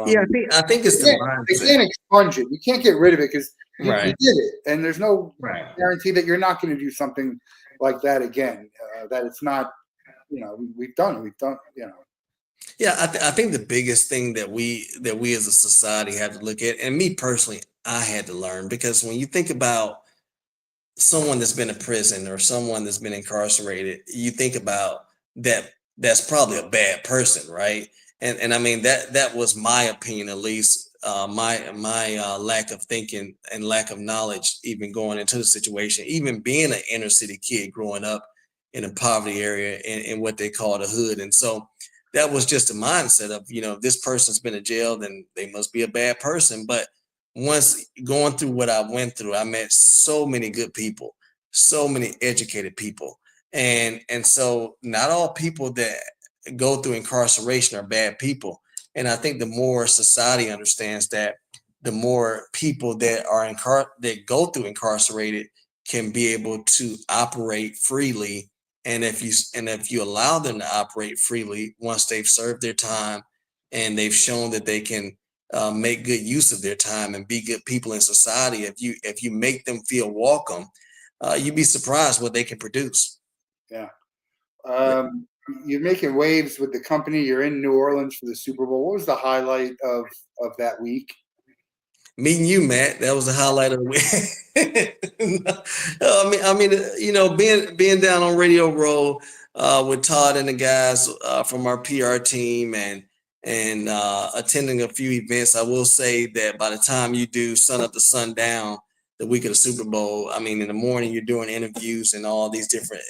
Yeah, I think it's the mindset. They can't expunge it. You can't get rid of it because you Right. did it, and there's no Right. guarantee that you're not going to do something like that again. That it's not, we've done. Yeah, I think the biggest thing that we as a society have to look at, and me personally, I had to learn, because when you think about someone that's been in prison or someone that's been incarcerated, you think about that's probably a bad person, right? And I mean, that was my opinion, at least. My lack of thinking and lack of knowledge, even going into the situation, even being an inner city kid growing up in a poverty area in what they call the hood. And so that was just a mindset of, this person's been in jail, then they must be a bad person. But once going through what I went through, I met so many good people, so many educated people. And so not all people that go through incarceration are bad people. And I think the more society understands that, the more people that that go through incarcerated can be able to operate freely. And if you allow them to operate freely, once they've served their time and they've shown that they can make good use of their time and be good people in society, if you make them feel welcome, you'd be surprised what they can produce. Yeah. You're making waves with the company. You're in New Orleans for the Super Bowl. What was the highlight of that week? Meeting you, Matt, that was the highlight of the week. Being down on Radio Row with Todd and the guys from our PR team, and attending a few events. I will say that by the time you do sun up to sundown the week of the Super Bowl, I mean, in the morning you're doing interviews and all these different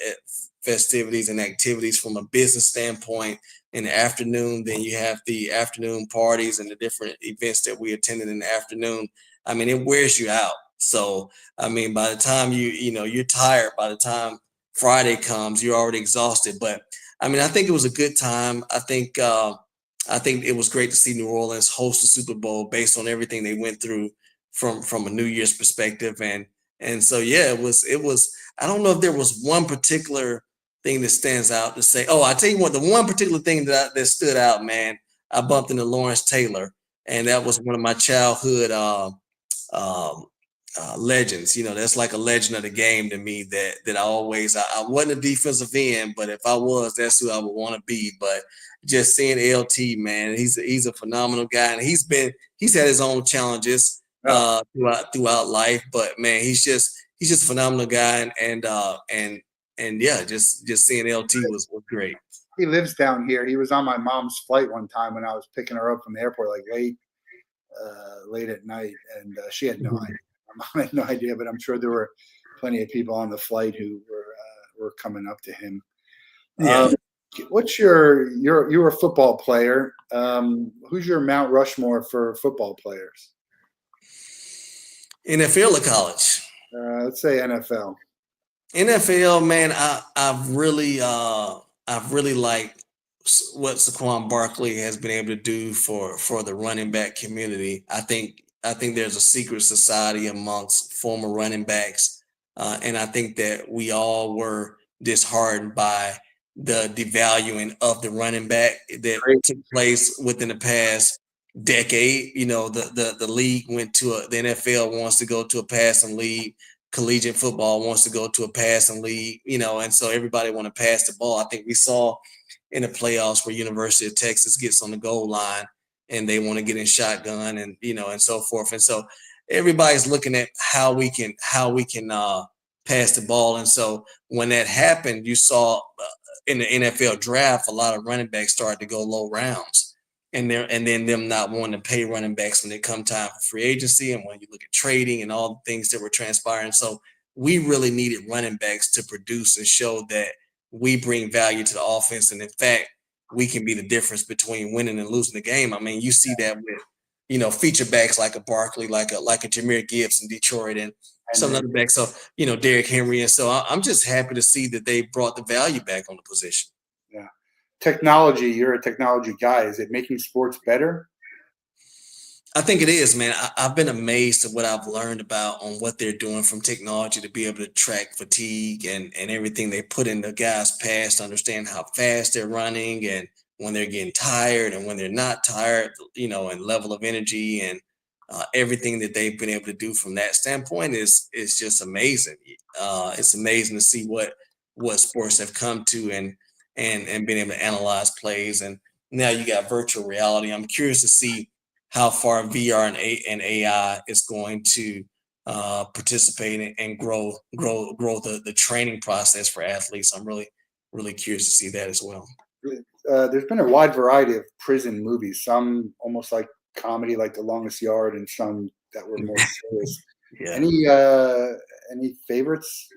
festivities and activities from a business standpoint. In the afternoon, then you have the afternoon parties and the different events that we attended in the afternoon. I mean, it wears you out. So, I mean, by the time you're tired, by the time Friday comes, you're already exhausted. But I mean, I think it was a good time. I think it was great to see New Orleans host the Super Bowl based on everything they went through from a New Year's perspective. And so, yeah, it was, I don't know if there was one particular thing that stands out to say, oh, I tell you what, the one particular thing that stood out, man, I bumped into Lawrence Taylor, and that was one of my childhood legends. That's like a legend of the game to me, that I wasn't a defensive end, but if I was, that's who I would want to be. But just seeing LT, man, he's a phenomenal guy, and he's had his own challenges throughout life, but man, he's just a phenomenal guy, and yeah, just seeing LT was great. He lives down here. He was on my mom's flight one time when I was picking her up from the airport, like late at night, and she had no idea. My mom had no idea, but I'm sure there were plenty of people on the flight who were coming up to him. Yeah. What's you're a football player? Who's your Mount Rushmore for football players? NFL or college? Let's say NFL. NFL, man, I've really liked what Saquon Barkley has been able to do for the running back community. I think there's a secret society amongst former running backs, and I think that we all were disheartened by the devaluing of the running back that took place within the past decade. You know, the league went to the NFL wants to go to a passing league. Collegiate football wants to go to a passing league, you know, and so everybody want to pass the ball. I think we saw in the playoffs where University of Texas gets on the goal line and they want to get in shotgun and, you know, and so forth. And so everybody's looking at how we can pass the ball. And so when that happened, you saw in the NFL draft, a lot of running backs started to go low rounds. And then them not wanting to pay running backs when it come time for free agency, and when you look at trading and all the things that were transpiring. So we really needed running backs to produce and show that we bring value to the offense. And in fact, we can be the difference between winning and losing the game. I mean, you see that with, you know, feature backs like a Barkley, like a Jahmyr Gibbs in Detroit, and some other backs. So, you know, Derrick Henry. And so I'm just happy to see that they brought the value back on the position. Yeah. Technology, you're a technology guy. Is it making sports better? I think it is, man. I've been amazed at what I've learned about on what they're doing from technology to be able to track fatigue and everything they put in the guys' past to understand how fast they're running and when they're getting tired and when they're not tired, you know, and level of energy and everything that they've been able to do from that standpoint is just amazing. It's amazing to see what sports have come to and being able to analyze plays. And now you got virtual reality. I'm curious to see how far VR and AI is going to participate and grow the training process for athletes. I'm really, really curious to see that as well. There's been a wide variety of prison movies, some almost like comedy, like The Longest Yard, and some that were more serious. Yeah. Any favorites?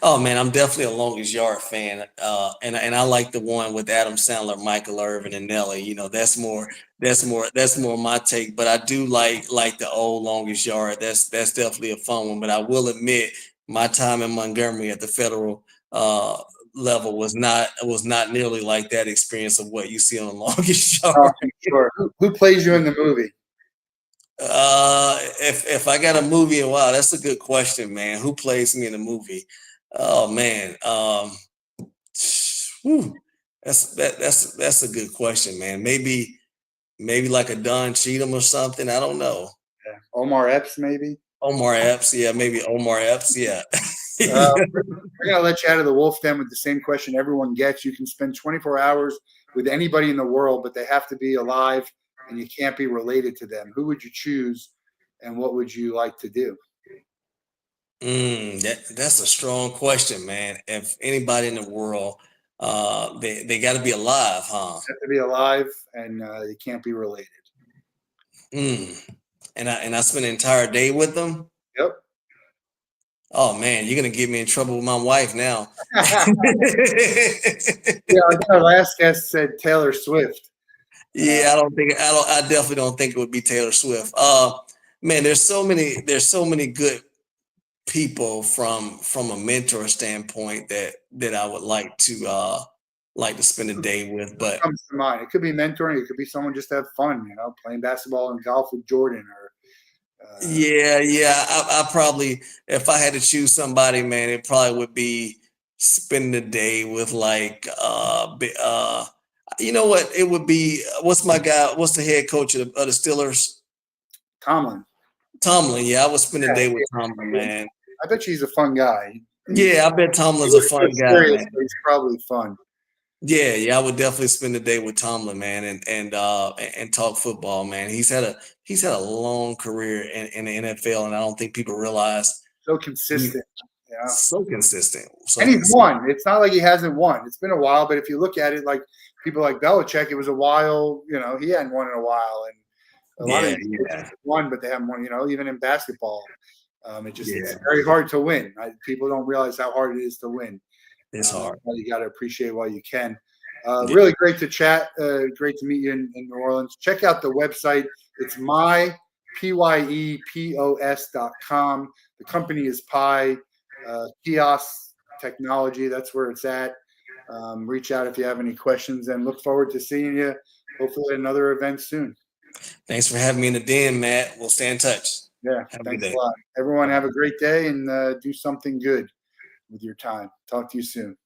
Oh man, I'm definitely a Longest Yard fan, and I like the one with Adam Sandler, Michael Irvin, and Nelly. You know, that's more my take. But I do like the old Longest Yard. That's definitely a fun one. But I will admit, my time in Montgomery at the federal level was not nearly like that experience of what you see on the Longest Yard. Oh, sure. Who plays you in the movie? If I got a movie, wow, that's a good question, man. Who plays me in the movie? Oh man, that's a good question, man. Maybe like a Don Cheadle or something. I don't know. Yeah. Omar Epps, maybe. Omar Epps, yeah, maybe Omar Epps, yeah. We're gonna let you out of the Wolff Den with the same question everyone gets. You can spend 24 hours with anybody in the world, but they have to be alive, and you can't be related to them. Who would you choose, and what would you like to do? That's a strong question, man. If anybody in the world, they got to be alive, huh? They have to be alive, and you can't be related. And I spend an entire day with them. Yep. Oh man, you're gonna get me in trouble with my wife now. Yeah, I think our last guest said Taylor Swift. Yeah, I definitely don't think it would be Taylor Swift. Man, there's so many good people from a mentor standpoint that I would like to spend a day with. But comes to mind, it could be mentoring, it could be someone just to have fun, playing basketball and golf with Jordan, or yeah. I probably, if I had to choose somebody, man, it probably would be spending the day with you know what? It would be, what's the head coach of the Steelers? Tomlin. Yeah, I would spend a day with Tomlin, man. I bet he's a fun guy. Yeah, I bet Tomlin's a fun guy, man. He's probably fun. Yeah, I would definitely spend the day with Tomlin, man, and talk football, man. He's had a long career in the NFL, and I don't think people realize So he's consistent. Yeah. so consistent. So And he's consistent. won. It's not like he hasn't won. It's been a while, but if you look at it, like people like Belichick, it was a while. He hadn't won in a while, and a lot of Yeah, these coaches yeah, have won, but they haven't won. Even in basketball, it's yeah. very hard to win. People don't realize how hard it is to win. It's hard. You got to appreciate while you can. Yeah. Really great to chat. Great to meet you in New Orleans. Check out the website. It's mypyepos.com. The company is Pi Kiosk Technology. That's where it's at. Reach out if you have any questions, and look forward to seeing you hopefully at another event soon. Thanks for having me in the den, Matt. We'll stay in touch. Yeah, Have a good thanks day. a lot. Everyone have a great day and do something good with your time. Talk to you soon.